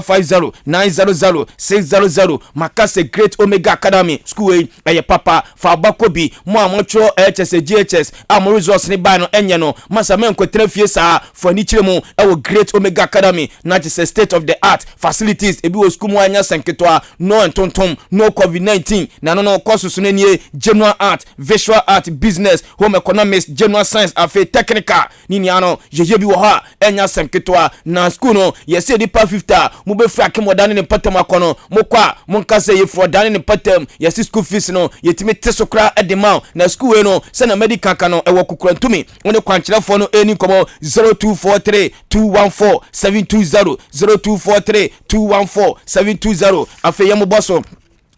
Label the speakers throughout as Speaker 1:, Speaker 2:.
Speaker 1: 050 900 600 Makase Great Omega Academy school eye papa fa bakobi mo amotro HS GHS am resource ni ba no enye no masa men kwotra fie saa for ni chire mu e Great Omega Academy na just state of the art facilities ebi wo school mu anya sanketoa no entontom no COVID-19 na no courses no nie general art visual art business home economics general science afi technical ni ni ano jeje bi wo ha enya sanketoa na school no yesi di pa 50 mu be fra kemodane ne patam akono mo kwa mo nkase ye for dane ne patam yesi school fees no yetimi tesokra edema na school we no se na medical ka no e wo kukurantumi woni kwankyerefo no eni komo 0243 214 720 0243 214 720 afi yemo boso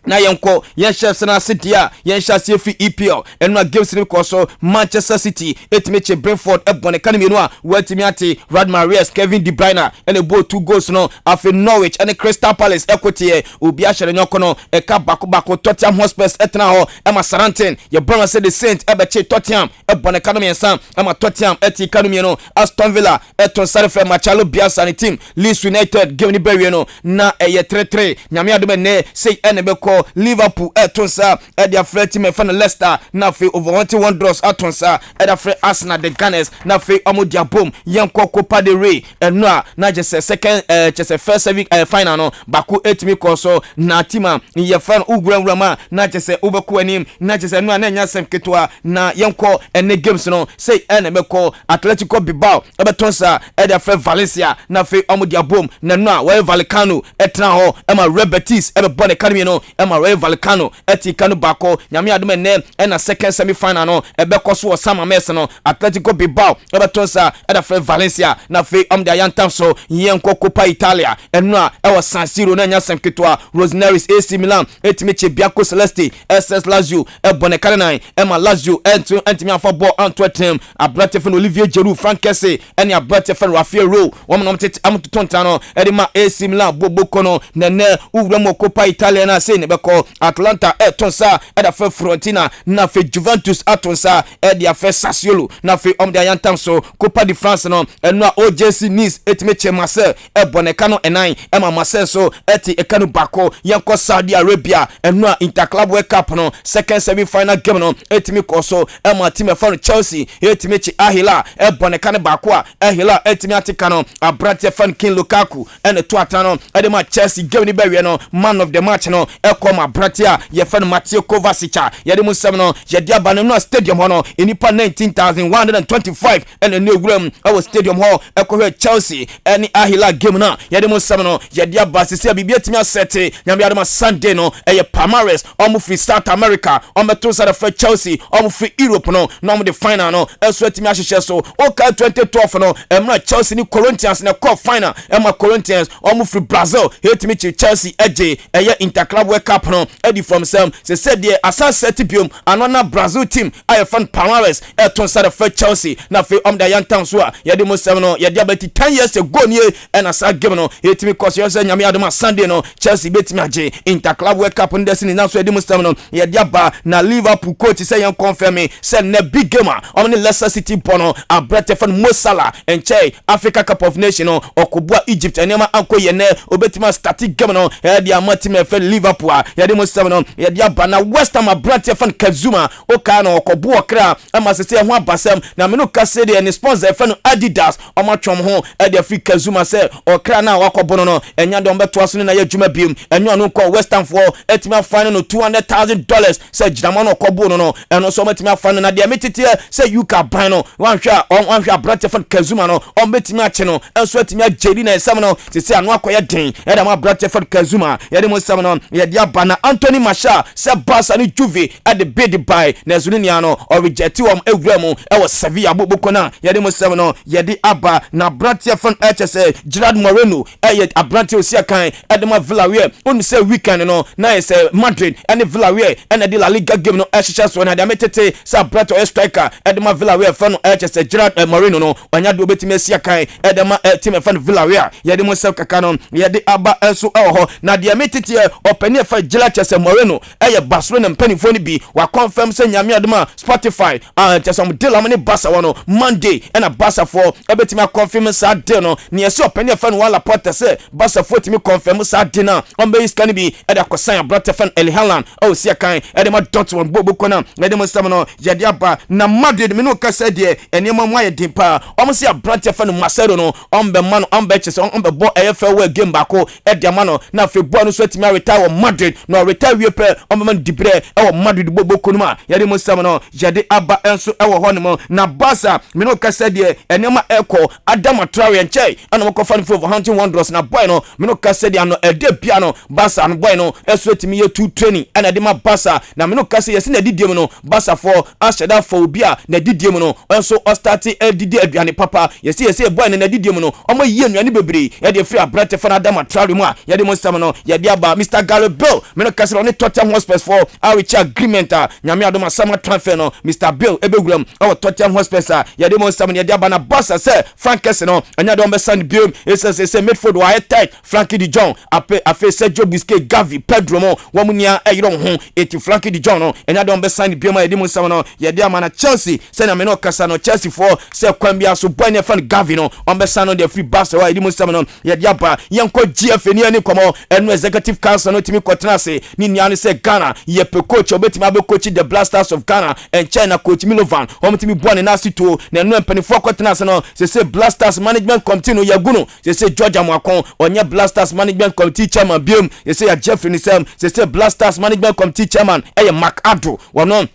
Speaker 1: na yenko yen chefs na sitia yen chassie fi EPL enu games ni koso Manchester City etmeche Brentford ebone kanemi no a watimi ate Rad Mahrez Kevin De Bruyne ene bo 2 goals no afi Norwich ene Crystal Palace equity obi a hyere nyoko no eka bako Tottenham Hotspur etna ho ema Southampton ye brother say the Saints ebeche Tottenham ebone kanemi ensan ema Tottenham eti kanemi no Aston Villa eton sarefe Machalo Bielsa ni team Leeds United game ni bewie no na eye 3-3 nyame adome ne say ene beko Liverpool etonsa edia free team fan Leicester na fe over 1 draws atonsa edia free Arsenal the Gunners na fe omodia bom yenko Copa del Rey enua na just second just first final no baku etimi koso na tima ye fan ugrangrama na just ubeko anim na just enua na nya semketoa na yenko ene games no say ene meko Atletico Bilbao ebetonsa edia free Valencia na fe omodia bom na enua we Vallecano etna ho ema Real Betis ebe bon academy no ema Rayo Vallecano eti kanu bako nyame adome ne na second semi final no ebe koso o sama mes no Atletico Bilbao ebe tonsa eda fe Valencia na fe am da yantam so yenko Coppa Italia enua e San Siro na nya semketoa Roseneris AC Milan eti meche Bianco Celeste SS Lazio e Bonnecarnai ema Lazio enti mi afa ball Antwerp abrate fe Olivier Giroud Frank Kessié eni abrate fe Rafael Rowe wo mo tete amutonta no edi ma AC Milan boboko no nene uwramo Coppa Italia na se ne beko Atlanta etonsa eda fe Fiorentina na fe Juventus atonsa edi afe Sassuolo na fe omda yantam so Copa de France no enua OGC Nice etimeche Marseille ebonekano enan ema Marseille so eti ekanu bako yanko Saudi Arabia enua Interclub World Cup no second semi final game no etimi koso ema team for Chelsea etimeche Ahila ebonekano bako a Ahila etimi atikano abrate fan King Lukaku ene to atano edema Chelsea game ni bewe no man of the match no ekoma bratia ye fan Maakye Kovacic ye de musem no ye dia ba no stadium ho no enipa 19,125 ene ne ewuram e stadium ho ekohwe Chelsea eni Ahila game na ye de musem no ye dia ba sisi bibia timi asete nyame adama Sunday no eye Palmares omo free South America omo to sa for Chelsea omo free Europe no no the final no eso timi ahyehe so oka 2012 no emra Chelsea ni Corinthians na cup final ema Corinthians omo free Brazil hetimi Chelsea eje eye Interclub World Cup no edi from some se said the assasset biom anona Brazil team I fan Palmares eton sa for Chelsea na fe da yantam so a ye de musem no ye dia beti 10 years ago nie and asa game no hetimi cause ye say nyame adoma Sunday no Chelsea betimi age Interclub World Cup ndesi ni na so ye de musem no ye dia ba na Liverpool coach say yan confirm say na big gamer on the Leicester City bono abrate fan Mo Salah enche Africa Cup of Nations no okobua Egypt enema anko ye ne obetima static game no ye dia matime fe Liverpool ye de musem no ye dia ba na West Ham abrate fan Kazuma oka no okobu okra ama sese ho abasem na me no kase de ni sponsor fan Adidas omatwom ho e de Africa Kazuma say okra na wakobo no enya de ombeto aso na ye dwuma biem enyo no ko West Ham for etima fan no $200,000 say jidama no okobo no eno so metima fan na de metete say you ka ban no wanhwa abrate fan Kazuma no ombetimi ache no enso etimi agedi na esam no sese anu akoye den e da ma abrate fan Kazuma ye de mo sam no ye de aba na Anthony Martial say Barca ni Juve at the bid by na zunia no or reject wam ewremu e was Sevilla boboko na ye de mo sam no ye de aba na abrate fan HS Gerard Moreno e abrate osia kan e de ma Villarreal on say weekend no na say Madrid and Villarreal and the La Liga game no ehyehyɛ so na de metete say abrate o striker e de ma Villarreal fan HS Gerard Moreno no wanya do betimi asia kan e de ma team fan Villarreal ye de mo sam kaka no ye de aba enso ho na de metete opani fa Jela Chese Moreno eye Barcelona mpanifo ni bi wa confirm say nyame adoma Spotify chese deal amane Barca wono Monday na Barca for ebetimi confirm sa deal no ne yesi opani fa no wala porta say Barca for timi confirm sa deal na on be iska ni bi e da kosan abrata fan El Haaland sia kan e de ma Dortmund bobo kona e de mo sam no ye de aba na Madrid me no kasa de enema mo aye dimpa o mo se abrata fan Marcelo no on be man on be chese on be bo AFL game bako e de ma no na fe bo no so timi retire Madrid no retire we pe on be man dibre e Madrid bobo konuma ye de mo sam no ye de aba enso e wo hono na Barca me no kasa de enema eko Adama Traore enche ana mo ko fan for Hunting Wanderers na boy no me no kasa de ano e de bia no Barca no boy no eso timi ye two training ana de ma Barca na me no kasa ye se na didiem no Barca for ashada for obia na didiem no enso o start e didi aduane papa ye se boy na didiem no o ma yie nnuane bebre ye de free abrate for Adama Traore mu a ye de mo sam no ye de aba Mr. Gareth Bale me no kasa no Tottenham Hotspur for our agreement nyame adoma sama transfer no Mr. Bale ebeguram our Tottenham Hotspur ye de mo sam no ye de aba na Barca say Frankes no anya don be sand biom e say midfield wa tight Frankie de Jong ape Sergio Busquets Gavi Pedro mo wamunia eyron ho eti Frankie de Jong no enya don be sand biom ye de mo sam no ye de ama na Chelsea say na me no kasa no Chelsea for say kwambia so boy ne fan Gavi no on be sand no de free Barca wa ye de mo sam no ye de aba yenko GF ni ani komo enu executive council no timi kwotena se ni nia ne say Ghana ye pe coach obetimi abe coach the Blasters of Ghana and China coach Milovan omtimi bua ne na sito na enu empanifo kwotena se no say Blasters management committee no yaguno say George Amakon onye Blasters management committee chairman biom say Jeffrey Nisem say Blasters management committee chairman Mark Ado wono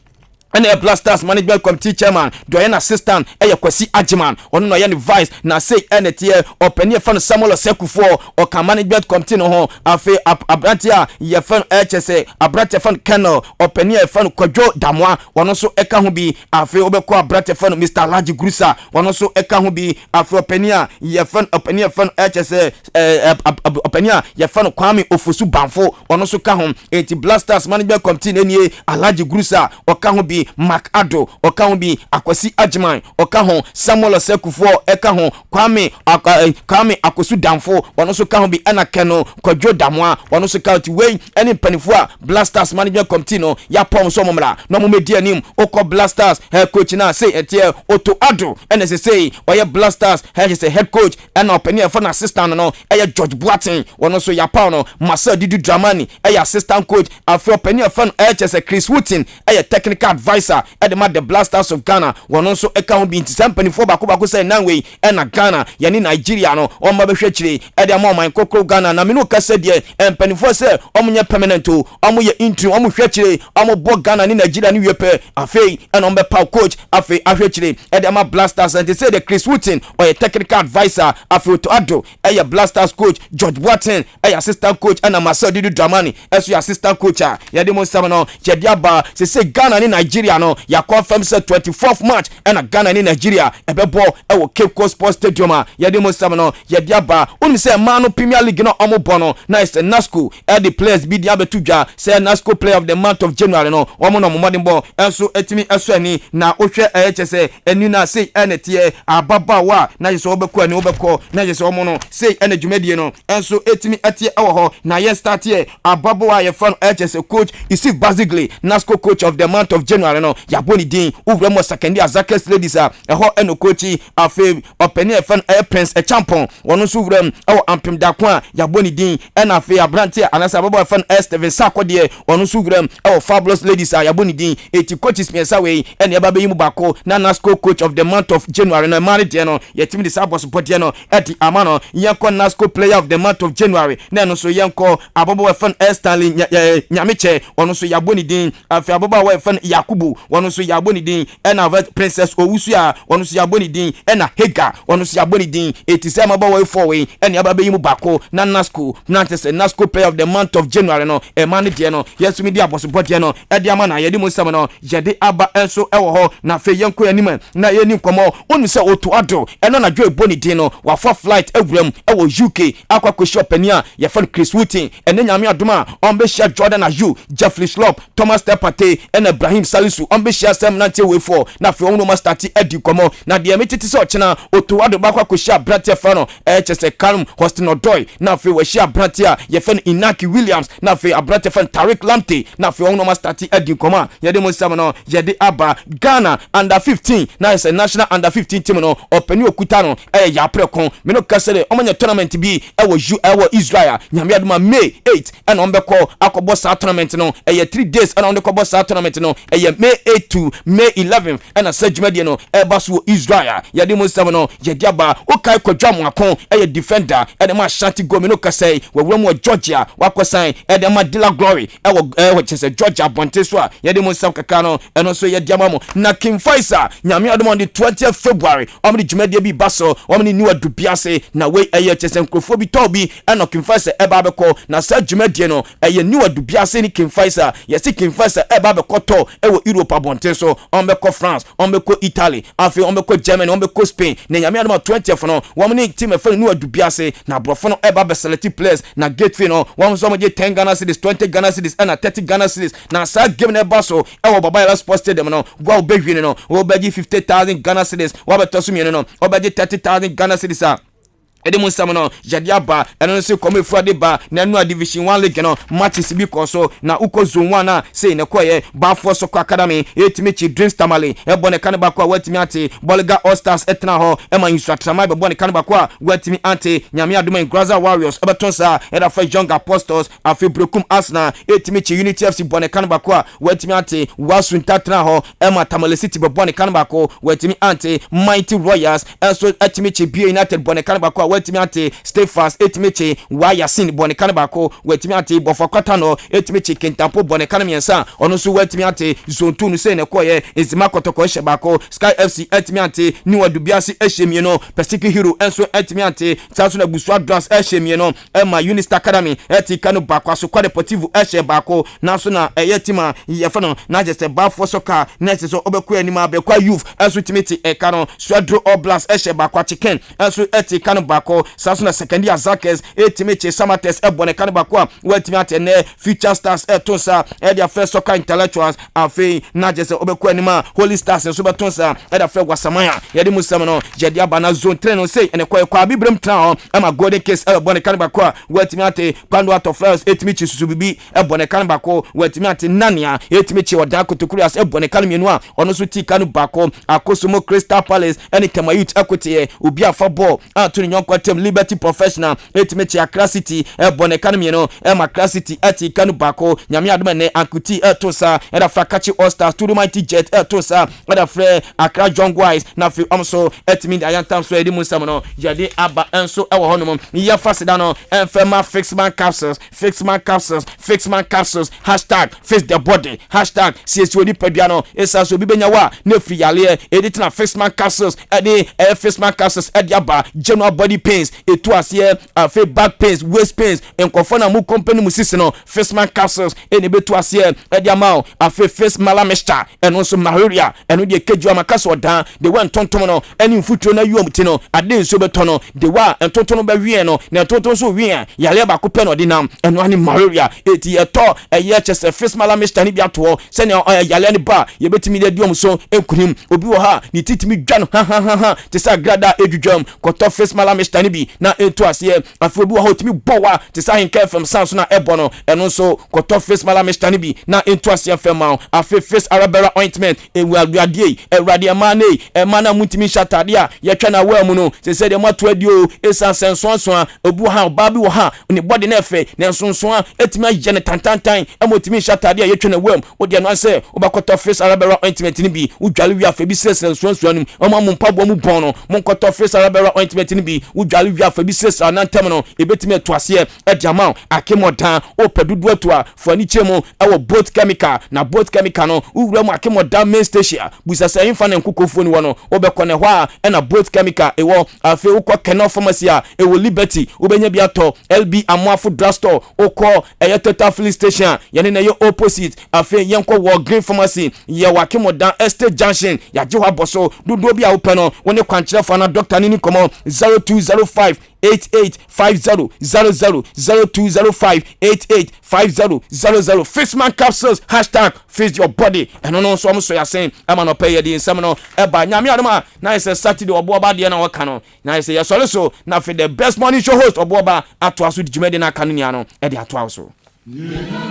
Speaker 1: and a Blasters management committee chairman doyen assistant Kwesi Ajiman ono no ye vice na say NTA open ye fan Samuel Sekufo o ka management committee no ho afi abrantia ye fan HSA abrantia fan Colonel open ye fan Kwadwo Damwa ono so eka ho bi afi obekọ abrantia fan Mr. Laji Grusa ono so eka ho bi afi open ye fan HSA open ye fan Kwame Ofosu Banfo ono so ka ho enti Blasters management committee enie Alaji Grusa o ka ho bi Mark Ado oka ho bi Akwasi Ajiman oka ho Samuel Sekufo eka ho Kwame Akosu Damfo wono so ka ho bi ana Keno Kwadwo Damwa wono so ka ti wey eni panifo a Blasters management committee no ya pom so momra no mo medi anim okọ Blasters head coach na say etie Otto Ado ene say oye Blasters head coach ena openi for na assistant no eye George Boateng wono so ya pa no Marcel Didi Dramani eye assistant coach afro openi for HSA Chris Wooten eye technical advisor the Blasters of Ghana wono so eka ho bi ntisampani fo bako say nanwe ena Ghana yani Nigeria no o ma behwe kire ma man kokro Ghana na me no kasa de empani fo say o munye permanent o mo ye interim o mo hwe kire o mo bo Ghana ni Nigeria ni wepe afei ena o be pa coach afei ahwe kire ma Blasters and they say the Chris Wooten or a technical advisor afei to Ado Blasters coach George Boateng assistant coach ena Marcel Didi Dramani as assistant coach ya de mo sam no chediaba say Ghana ni Nigeria no ya confirm say 24th March and Ghana ni Nigeria ebebo ewo Cape Coast Sports Stadium ya de mo sam no ya diaba unu say man no Premier League no omo bono na is Nasco the players bi dia betudwa say Nasco player of the month of January no omo no modern ball enso etimi eso ani na ohwe HSA eni na say enetie ababa wa na yeso obekọ ani obekọ na yeso omo no say ene dwumadie no enso etimi etie ewo ho na ye start here ababa wa ye fan HSA coach Isif Bazigli Nasco coach of the month of January no ya boni din uvremo secondary Azakes ladies ho eno coach afi openi fan Prince a champion wono so uvrem ampem dakwa ya boni din ena afi abrante anasa ababa fan Steven Sakode wono so uvrem fabulous ladies ya boni din eti coaches miensa we ene ya babe yimu bako na Nasco coach of the month of January no manager no yetimi de sabo support no eti amano yenko Nasco player of the month of January na no so yenko ababa fan Stanley Nyameche wono so ya boni din afi ababa wa fan Yakubu wono so ya boni din ena Princess Owusu a wono so ya boni din ena Hega wono so ya boni din eti se amaba wa for we ene ya babe yimu bako na Nasco Nasco player of the month of January no manager no yes me dia support no edi amana yedi mo sam no yedi aba enso ewo ho na fe yenko anim na yeni komo onu se Otto Ado eno na dwe boni din no wa for flight ewuram ewo UK akwa shop ania ye fan Chris Wooten ene nyame adoma on be share Jordan Ayew Jeffrey Slop Thomas Tepate ene Ibrahim Salisu nsu ombe hia sem na nte we for na fe no ma start edi komo na de metiti se ochena otuwado bakwa ko hia brate fa no chese Kalum Hostin Odoi na fe we hia brate a ye fe Inaki Williams na fe abrate fa Tariq Lamptey na fe no ma start edi komo ye de mo sam no ye de aba Ghana under 15 na is a national under 15 team no openi okuta no ya prekon me no kasele omanya tournament bi ewo Israel nyame aduma May 8 and on beko akobo sa tournament no 3 days and on the kobo sa tournament no May 8 to May 11th and a sedjumede no basu Israel ye de mo sam no ye de aba okai kodwa mo akon defender and ma shanti go me no kasele we wemu Georgia wakosan and ma Dila Glory ewo chese Georgia bonte so a ye de mo sam kaka no eno so ye de amamo na King Faisal nyame adum on the 20th February omni jumede bi baso omni niwa dubiase na we chese nkrofo bi tobi eno King Faisal eba beko na sa jumede no niwa dubiase ni King Faisal yesi King Faisal eba beko to ewo Europe abonte so ombeko France ombeko Italy afi ombeko Germany ombeko Spain na nyame adum 20th no womni team efe niwa dubiase na brofo no eba be select players na gateway no wom so moje 10 Ghana cedis 20 Ghana cedis and 30 Ghana cedis na sa game na baso ewo Baba Sports Stadium no go be win no wo be 50,000 Ghana cedis wo be to so mi no wo be 30,000 Ghana cedis a Edemu Samono, Jadiaba, and also come Friday bar, Nanu Division 1 League, matches because na Uko Zumwana, say in a quiet, Barfo Soccer Academy, Etimichi, Dreams Tamale, Ebone Kanabakwa, Wetimiati, Boliga All Stars, Etnaho, Emma Instructamai, Bone Kanabakwa, Wetimi Ante, Nyamia Dume, Graza Warriors, Ebatonsa, Edafa Young Apostles, Afi Brukum Asna, Etimichi, Unity FC, Bone Kanabakwa, Wetimiati, Wasun Tatraho, Emma Tamale City, Bone Kanabako, Wetimi Ante, Mighty Royals, and so Etimichi, Be United, Bone Kanabakwa. Wetimi ante stay fast etimichi waya sin bone kanabako wetimi ante bofakwata no etimichi kentampo bone kanamiensa ono so wetimi ante zone 2 no say ne koye ezima kotoko shebako Sky FC etimi ante niwa dubiasi ehemie no Pacific Hero enso etimi ante taso na busua draws ehemie no Emma Unist Academy etikanu bakwa so kwa deportivo ehebako na so na eyetima yefa no na just bafo soccer next so obekwa anima bekwa youth enso timiti ekano Swadro Oblast ehebako chicken enso etikanu Sasuna second year Zakes Etimeche Samates Ebone Kanabakwa Wetimiate ne Future Stars Etonsa their first soccer intellectuals afi na jese obekwa anima Holy Stars and Subatonsa their first Wasamaya yedi musamano jedia bana zone 3 no say ene kwa bibrem town ama Golden Case Ebone Kanabakwa Wetimiate Pando out of first Etimeche Susubibi Ebone Kanabako Wetimiate Nania Etimeche Wadako Tukurias Ebone Kanamienwa ono so ti kanu bako Akosumo Crystal Palace ene Kema Youth Equity ubia football Anthony Kwatem Liberty Professional Etimechi Accra City Ebone Academy no Accra City eti kanu bako nyame adoma ne Ankuti etosa eda Frakachi All Stars to the Mighty Jet etosa eda Fre Accra Young Wise na fi amso etimi da yantam so edi musam no yade aba enso ewo honom ya fasida no enfema fixman capsules #fix the body #CSOD peduano esa so bibenya wa ne fi yale editina fixman capsules edi fixman capsules edi aba general body pains etu asiye afi back pains waist pains enkofona mu company mu sisino fixman capsules eni betu asiye edi amao afi face malamesta eno so malaria eno de keju amakaso dan de wan tonton no eni mfutro na yuom ti no ade so beto no de wa entonton no ba wie no na entonton so wie yale ba ko pe no dinam eno ani malaria eti eto eye chese face malamesta ni biato se ne yale ni ba ye betimi de diom so enkunim obi wo ha ni titimi dwan ha te sa grada edwudwam koto face malamesta ni bi na eto asiye afi obi wo ha otimi bowa te sa AHENKAN933 sanso na ebono eno so koto face malamesta ni bi na eto asiye fema afi face arabera ointment ewuadie ewradiamane emana mutimi shatadia ye twa na wa mu no se de mato adio esa sensonso obi wo ha oba bi wo ha ni body na efe na nsonso etimi aje ne tantantan emotimi shatadia ye twa na wa mu odi no ase obakoto face arabera ointment ni bi udwale wi afa bi sensonso anu omamu mpabo mu bono mon koto face arabera ointment ni bi udwale wi afa bi sesa na ntem no ebetimi etoase ediama akemodan opedudu atua fani chemo ewo boat chemical na boat chemical no uwura mu akemodan main station busasa infa na nkukofo ni wono obekone ho a na boat chemical ewo afi ukọ Keno Pharmacy a ewo Liberty ubenya bi ato LB Amoafo drugstore ukọ Total filling station yene na ye opposite afi yenko wo Green Pharmacy ye wakemodan Estate Junction ya jewa boso dudu bi a upe no woni kwankyerefo na doctor ni komo 020 0205 8850 0205 8850 Fishman capsules #face your body and no so am so ya saying am no pay the nsem no eba nyame adoma na is Saturday oboba de na waka no na is ya so na for the best morning show host oboba ato aso di jumede na kanu nia no e de ato aso